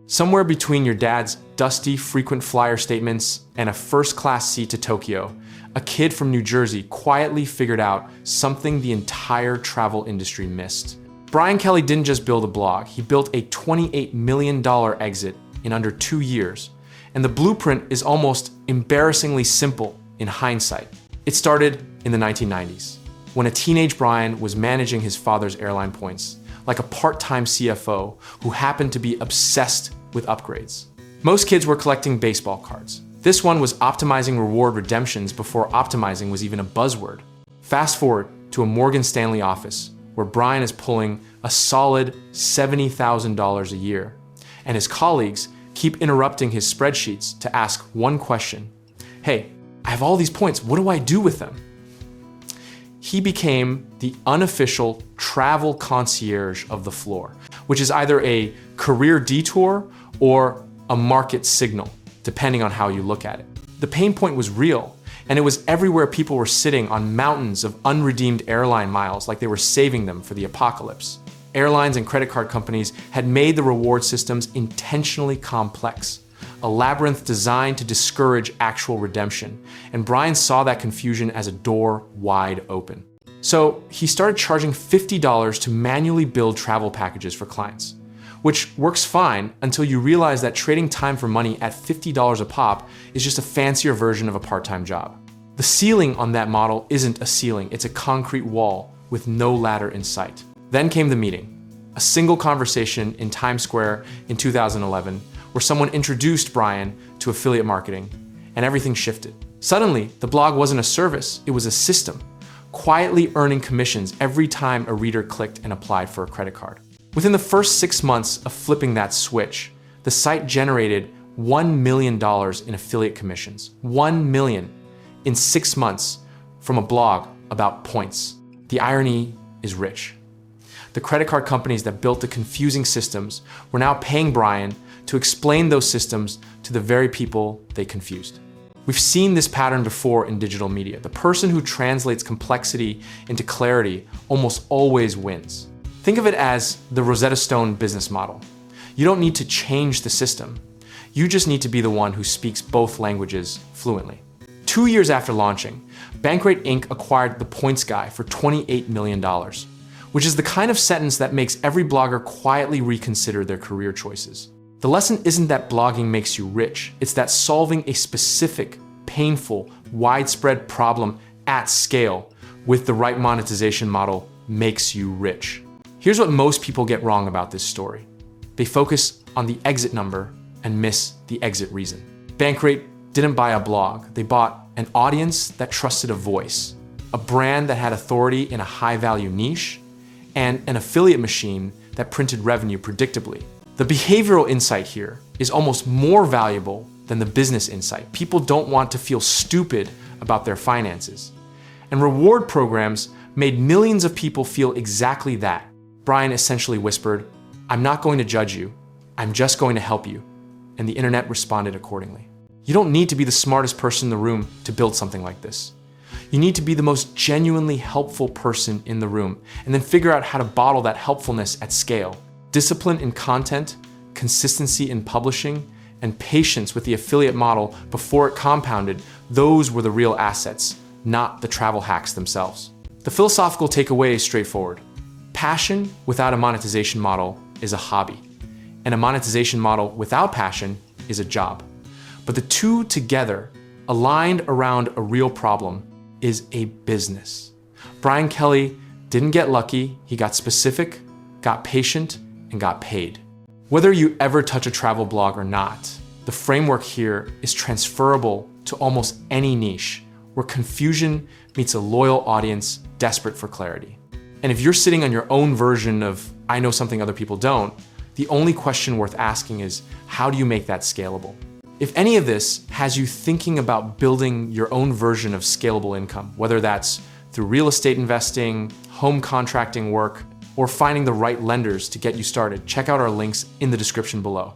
Somewhere between your dad's dusty frequent flyer statements and a first-class seat to Tokyo, a kid from New Jersey quietly figured out something the entire travel industry missed. Brian Kelly didn't just build a blog, he built a $28 million exit in under 2 years. And the blueprint is almost embarrassingly simple in hindsight. It started in the 1990s, when a teenage Brian was managing his father's airline points, like a part-time CFO who happened to be obsessed with upgrades. Most kids were collecting baseball cards. This one was optimizing reward redemptions before optimizing was even a buzzword. Fast forward to a Morgan Stanley office where Brian is pulling a solid $70,000 a year, and his colleagues keep interrupting his spreadsheets to ask one question. Hey, I have all these points, what do I do with them? He became the unofficial travel concierge of the floor, which is either a career detour or a market signal, depending on how you look at it. The pain point was real, and it was everywhere. People were sitting on mountains of unredeemed airline miles like they were saving them for the apocalypse. Airlines and credit card companies had made the reward systems intentionally complex, a labyrinth designed to discourage actual redemption, and Brian saw that confusion as a door wide open. So he started charging $50 to manually build travel packages for clients, which works fine until you realize that trading time for money at $50 a pop is just a fancier version of a part-time job. The ceiling on that model isn't a ceiling, it's a concrete wall with no ladder in sight. Then came the meeting, a single conversation in Times Square in 2011, where someone introduced Brian to affiliate marketing, and everything shifted. Suddenly, the blog wasn't a service, it was a system, quietly earning commissions every time a reader clicked and applied for a credit card. Within the first 6 months of flipping that switch, the site generated $1 million in affiliate commissions. $1 million in 6 months from a blog about points. The irony is rich. The credit card companies that built the confusing systems were now paying Brian to explain those systems to the very people they confused. We've seen this pattern before in digital media. The person who translates complexity into clarity almost always wins. Think of it as the Rosetta Stone business model. You don't need to change the system. You just need to be the one who speaks both languages fluently. 2 years after launching, Bankrate Inc. acquired The Points Guy for $28 million, which is the kind of sentence that makes every blogger quietly reconsider their career choices. The lesson isn't that blogging makes you rich, it's that solving a specific, painful, widespread problem at scale with the right monetization model makes you rich. Here's what most people get wrong about this story. They focus on the exit number and miss the exit reason. Bankrate didn't buy a blog, they bought an audience that trusted a voice, a brand that had authority in a high-value niche, and an affiliate machine that printed revenue predictably. The behavioral insight here is almost more valuable than the business insight. People don't want to feel stupid about their finances. And reward programs made millions of people feel exactly that. Brian essentially whispered, "I'm not going to judge you, I'm just going to help you." And the internet responded accordingly. You don't need to be the smartest person in the room to build something like this. You need to be the most genuinely helpful person in the room, and then figure out how to bottle that helpfulness at scale. Discipline in content, consistency in publishing, and patience with the affiliate model before it compounded, those were the real assets, not the travel hacks themselves. The philosophical takeaway is straightforward. Passion without a monetization model is a hobby, and a monetization model without passion is a job. But the two together, aligned around a real problem, is a business. Brian Kelly didn't get lucky, he got specific, got patient, and got paid. Whether you ever touch a travel blog or not, the framework here is transferable to almost any niche where confusion meets a loyal audience desperate for clarity. And if you're sitting on your own version of "I know something other people don't," the only question worth asking is, how do you make that scalable? If any of this has you thinking about building your own version of scalable income, whether that's through real estate investing, home contracting work, or finding the right lenders to get you started, check out our links in the description below.